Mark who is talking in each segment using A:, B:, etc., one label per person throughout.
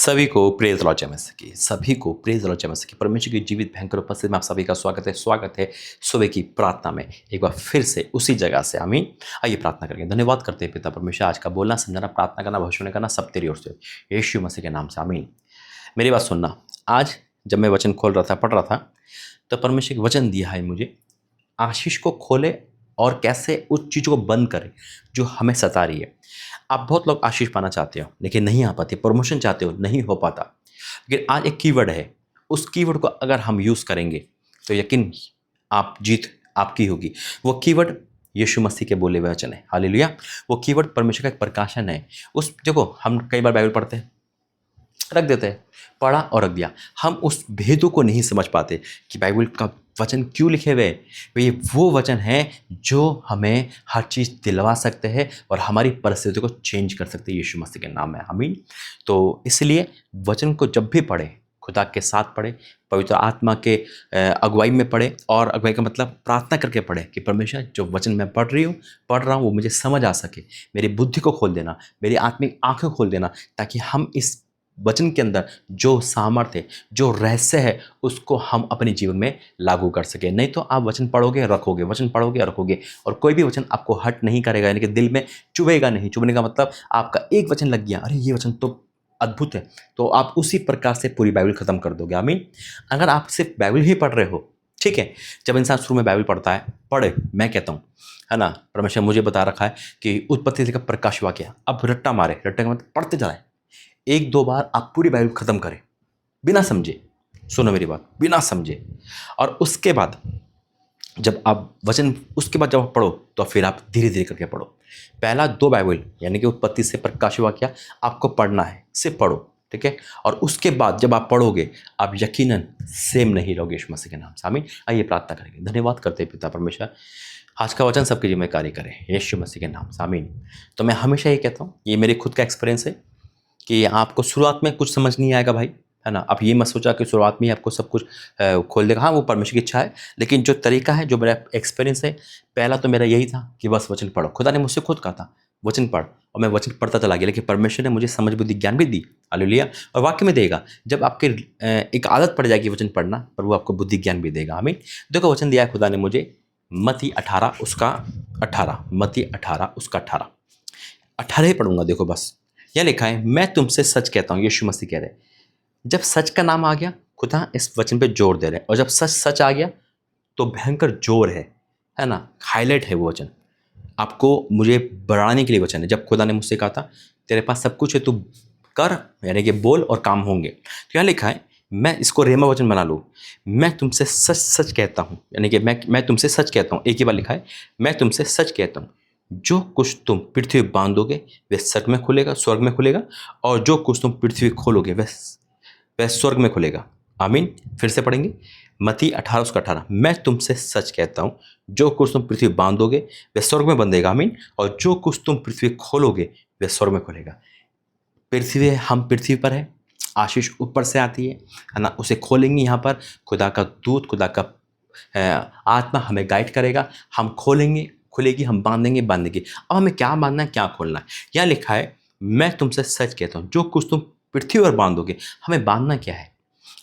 A: सभी को praise Lord मसीह की सभी को प्रेज लॉर्ड मसीह की परमेश्वर की जीवित भयंकर उपस्थिति में आप सभी का स्वागत है सुबह की प्रार्थना में एक बार फिर से उसी जगह से। आमीन। आइए प्रार्थना करेंगे। धन्यवाद करते हैं पिता परमेश्वर, आज का बोलना समझाना प्रार्थना करना भविष्य करना सब तेरी ओर से यीशु मसीह के नाम से। आमीन। मेरी बात सुनना, आज जब मैं वचन खोल रहा था पढ़ रहा था तो परमेश्वर के वचन दिया है मुझे, आशीष को खोले और कैसे उस चीज़ को बंद करें जो हमें सता रही है। आप बहुत लोग आशीष पाना चाहते हो लेकिन नहीं आ पाते, प्रमोशन चाहते हो नहीं हो पाता। लेकिन आज एक कीवर्ड है, उस कीवर्ड को अगर हम यूज़ करेंगे तो यकीन आप जीत आपकी होगी। वो कीवर्ड यीशु मसीह के बोले हुए वचन है। हालेलुया। वो कीवर्ड परमेश्वर का एक प्रकाशन है। उस देखो, हम कई बार बाइबल पढ़ते हैं, रख देते हैं, पढ़ा और रख दिया। हम उस भेदों को नहीं समझ पाते कि बाइबल का वचन क्यों लिखे हुए। ये वो वचन है जो हमें हर चीज़ दिलवा सकते हैं और हमारी परिस्थिति को चेंज कर सकते हैं यीशु मसीह के नाम में। आमीन। तो इसलिए वचन को जब भी पढ़े खुदा के साथ पढ़े, पवित्र आत्मा के अगुवाई में पढ़े, और अगुवाई का मतलब प्रार्थना करके पढ़े कि परमेश्वर जो वचन मैं पढ़ रहा हूँ वो मुझे समझ आ सके। मेरी बुद्धि को खोल देना, मेरी आत्मिक आंखें खोल देना, ताकि हम इस वचन के अंदर जो सामर्थ्य जो रहस्य है उसको हम अपने जीवन में लागू कर सके। नहीं तो आप वचन पढ़ोगे रखोगे, वचन पढ़ोगे रखोगे, और कोई भी वचन आपको हट नहीं करेगा, यानी कि दिल में चुभेगा नहीं। चुभने का मतलब आपका एक वचन लग गया, अरे ये वचन तो अद्भुत है, तो आप उसी प्रकार से पूरी बाइबल खत्म कर दोगे। आमीन। अगर आप सिर्फ बाइबल ही पढ़ रहे हो, ठीक है, जब इंसान शुरू में बाइबल पढ़ता है, पढ़े, मैं कहता हूँ, है ना, परमेश्वर मुझे बता रखा है कि उत्पत्ति से प्रकाश वाक्य, अब रट्टा मारे, रट्टा का मतलब पढ़ते जाए, एक दो बार आप पूरी बाइबल खत्म करें बिना समझे। सुनो मेरी बात, बिना समझे। और उसके बाद जब आप वचन, उसके बाद जब आप पढ़ो तो फिर आप धीरे धीरे करके पढ़ो। पहला दो बाइबल यानी कि उत्पत्ति से प्रकाश वाक्य आपको पढ़ना है, सिर्फ पढ़ो, ठीक है। और उसके बाद जब आप पढ़ोगे आप यकीनन सेम नहीं रहोगे यीशु मसीह के नाम से। आमीन। आइए प्रार्थना करेंगे। धन्यवाद करते हैं पिता परमेश्वर, आज का वचन सबके जीवन में कार्य करे यीशु मसीह के नाम से। आमीन। तो मैं हमेशा ये कहता हूँ, ये मेरे खुद का एक्सपीरियंस है कि आपको शुरुआत में कुछ समझ नहीं आएगा भाई, है ना। आप ये मत सोचा कि शुरुआत में ही आपको सब कुछ खोल देगा। हाँ, वो परमेश्वर की इच्छा है, लेकिन जो तरीका है, जो मेरा एक्सपीरियंस है, पहला तो मेरा यही था कि बस वचन पढ़ो। खुदा ने मुझसे खुद कहा था वचन पढ़, और मैं वचन पढ़ता चला गया। लेकिन परमेश्वर ने मुझे समझ बुद्धि ज्ञान भी दी, हालेलुया, और वाक्य में देगा। जब आपके एक आदत पड़ जाएगी वचन पढ़ना, पर वो आपको बुद्धि ज्ञान भी देगा। हमें देखो, वचन दिया है खुदा ने मुझे, मत्ती 18 उसका 18, मत्ती 18 उसका 18 ही पढ़ूंगा। देखो बस यह लिखा है, मैं तुमसे सच कहता हूँ, यीशु मसीह कह रहे हैं। जब सच का नाम आ गया, खुदा इस वचन पे जोर दे रहे हैं, और जब सच सच आ गया तो भयंकर जोर है ना, हाईलाइट है वो वचन, आपको मुझे बढ़ाने के लिए वचन है। जब खुदा ने मुझसे कहा था तेरे पास सब कुछ है, तू कर, यानी कि बोल और काम होंगे, तो यहाँ लिखा है, मैं इसको रेमा वचन बना लूँ, मैं तुमसे सच सच कहता हूँ, यानी कि मैं तुमसे सच कहता हूँ। एक ही बार लिखा है, मैं तुमसे सच कहता हूँ, जो कुछ तुम पृथ्वी बांधोगे वह स्वर्ग में खुलेगा, और जो कुछ तुम पृथ्वी खोलोगे वह स्वर्ग में खुलेगा। आमीन। फिर से पढ़ेंगे, मत्ती 18 उसका 18, मैं तुमसे सच कहता हूँ, जो कुछ तुम पृथ्वी बांधोगे वह स्वर्ग में बंधेगा। आमीन। और जो कुछ तुम पृथ्वी खोलोगे वह स्वर्ग में खुलेगा। पृथ्वी है, हम पृथ्वी पर है, आशीष ऊपर से आती है ना, उसे खोलेंगे। यहाँ पर खुदा का दूत, खुदा का आत्मा हमें गाइड करेगा, हम खोलेंगे, खुलेगी, हम बांधेंगे। अब हमें क्या बांधना है, क्या खोलना है। यहाँ लिखा है, मैं तुमसे सच कहता हूँ, जो कुछ तुम पृथ्वी पर बांधोगे। हमें बांधना क्या है?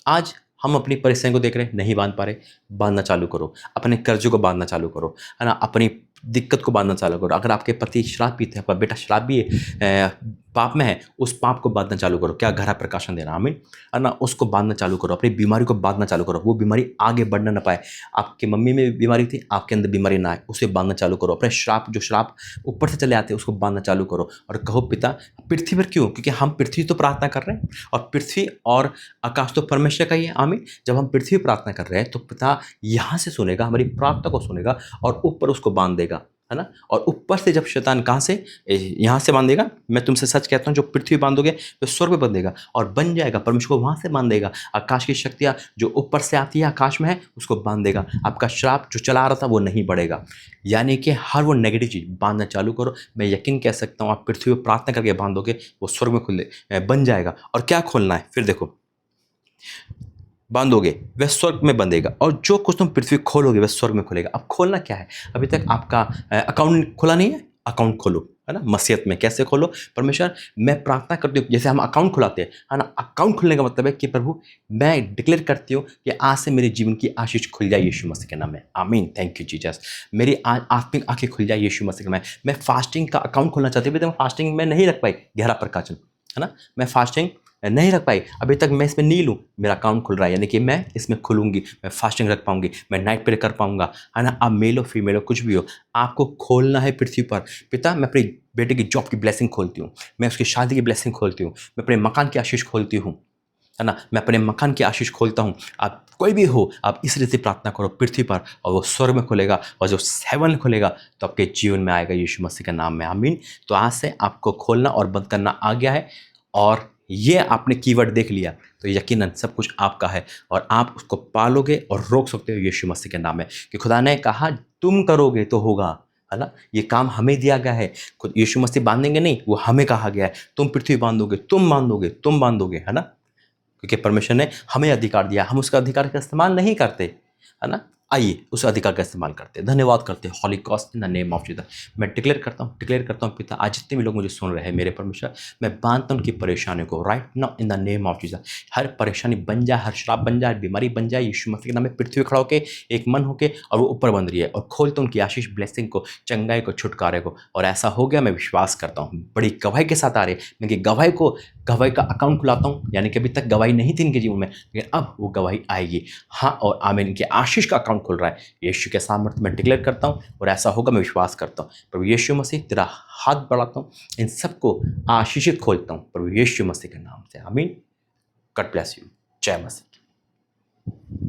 A: आज हम अपनी परेशानी को देख रहे हैं, नहीं बांध पा रहे, बांधना चालू करो। अपने कर्जों को बांधना चालू करो, है ना, अपनी दिक्कत को बांधना चालू करो। अगर आपके पति शराब पीते हैं, आपका बेटा शराब भी है, पाप में है, उस पाप को बांधना चालू करो। क्या घर है प्रकाशन देना, आमीन, है ना, उसको बांधना चालू करो। अपनी बीमारी को बांधना चालू करो, वो बीमारी आगे बढ़ना ना पाए। आपकी मम्मी में बीमारी थी, आपके अंदर बीमारी ना आए, उसे बांधना चालू करो। अपने श्राप, जो श्राप ऊपर से चले आते हैं, उसको बांधना चालू करो। और कहो, पिता पृथ्वी पर क्यों? क्योंकि हम पृथ्वी तो प्रार्थना कर रहे हैं, और पृथ्वी और आकाश तो परमेश्वर का ही है। आमीन। जब हम पृथ्वी प्रार्थना कर रहे हैं तो पिता यहाँ से सुनेगा, हमारी प्रार्थना को सुनेगा, और ऊपर उसको बांध देगा, है ना। और ऊपर से जब शैतान कहाँ से, यहाँ से बांधेगा। मैं तुमसे सच कहता हूँ, जो पृथ्वी बांधोगे तो स्वर्ग में बंधेगा, और बन जाएगा। परमेश्वर को वहाँ से बांध देगा। आकाश की शक्तियाँ जो ऊपर से आती है, आकाश में है, उसको बांध देगा। आपका श्राप जो चला रहा था वो नहीं बढ़ेगा। यानी कि हर वो नेगेटिव चीज़ बांधना चालू करो। मैं यकीन कह सकता हूँ, आप पृथ्वी पर प्रार्थना करके बांधोगे, वो स्वर्ग में खुले बन जाएगा। और क्या खोलना है फिर देखो, बांधोगे वह स्वर्ग में बंधेगा, और जो कुछ तुम पृथ्वी खोलोगे वह स्वर्ग में खुलेगा। अब खोलना क्या है? अभी तक आपका अकाउंट खुला नहीं है, अकाउंट खोलो, है ना? मसीहत में कैसे खोलो? परमेश्वर मैं प्रार्थना करती हूँ, जैसे हम अकाउंट खुलाते हैं, है ना? अकाउंट खुलने का मतलब है कि प्रभु मैं डिक्लेयर करती हूँ कि आज से मेरे जीवन की आशीष खुल जाए यीशु मसीह के नाम में। आमीन। Thank you Jesus. मेरी आज आत्मिक आँखें खुल जाए यीशु मसीह के नाम में। मैं फास्टिंग का अकाउंट खोलना चाहती हूँ, मैं फास्टिंग में नहीं रख पाई, गहरा प्रकाशन, है ना? मैं फास्टिंग नहीं रख पाई, अभी तक मैं इसमें नील हूँ, मेरा अकाउंट खुल रहा है, यानी कि मैं इसमें खुलूँगी, मैं फास्टिंग रख पाऊँगी, मैं नाइट प्रेयर कर पाऊँगा, है ना? आप मेल हो, फीमेल हो, कुछ भी हो, आपको खोलना है पृथ्वी पर। पिता, मैं अपने बेटे की जॉब की ब्लेसिंग खोलती हूँ, मैं उसकी शादी की ब्लेसिंग खोलती हूँ, मैं अपने मकान की आशीष खोलती हूँ, है ना? मैं अपने मकान की आशीष खोलता हूँ। आप कोई भी हो, आप इस रीति प्रार्थना करो पृथ्वी पर, और वो स्वर्ग में खुलेगा, और जो हेवन खुलेगा तो आपके जीवन में आएगा यीशु मसीह के नाम में। आमीन। तो आज से आपको खोलना और बंद करना आ गया है, और ये आपने कीवर्ड देख लिया तो यकीनन सब कुछ आपका है, और आप उसको पालोगे और रोक सकते हो यीशु मसीह के नाम में, कि खुदा ने कहा तुम करोगे तो होगा, है ना? ये काम हमें दिया गया है, खुद यीशु मसीह बांधेंगे नहीं, वो हमें कहा गया है, तुम पृथ्वी बांधोगे, तुम बांधोगे, तुम बांधोगे, है ना? क्योंकि परमेश्वर ने हमें अधिकार दिया, हम उसका अधिकार का इस्तेमाल नहीं करते, है ना? आइए उस अधिकार का इस्तेमाल करते हैं। धन्यवाद करते हैं holy ghost in the name of Jesus. मैं डिक्लेयर करता हूँ पिता, आज जितने भी लोग मुझे सुन रहे हैं मेरे परमेश्वर, मैं बांधता हूँ उनकी परेशानियों को right now in the name of Jesus. हर परेशानी बन जाए, हर श्राप बन जाए, हर बीमारी बन जाए, यीशु मसीह के नाम में पृथ्वी खड़ा होकर एक मन होकर, और वो ऊपर बन रही है, और खोलता हूँ उनकी आशीष, ब्लेसिंग को, चंगाई को, छुटकारे को, और ऐसा हो गया। मैं विश्वास करता हूँ, बड़ी गवाही के साथ आ रहे हैं, मैं कि गवाही का अकाउंट खुलाता हूँ, यानी कि अभी तक गवाही नहीं थी इनके जीवन में, लेकिन अब वो गवाही आएगी। हाँ और आमीन। इनके आशीष का अकाउंट खुल रहा है यीशु के सामर्थ्य में डिक्लेयर करता हूँ, और ऐसा होगा, मैं विश्वास करता हूँ। प्रभु यीशु मसीह तेरा हाथ बढ़ाता हूँ, इन सबको आशीषित खोलता हूँ प्रभु यीशु मसीह के नाम से। आमीन। God bless you. जय मसीह।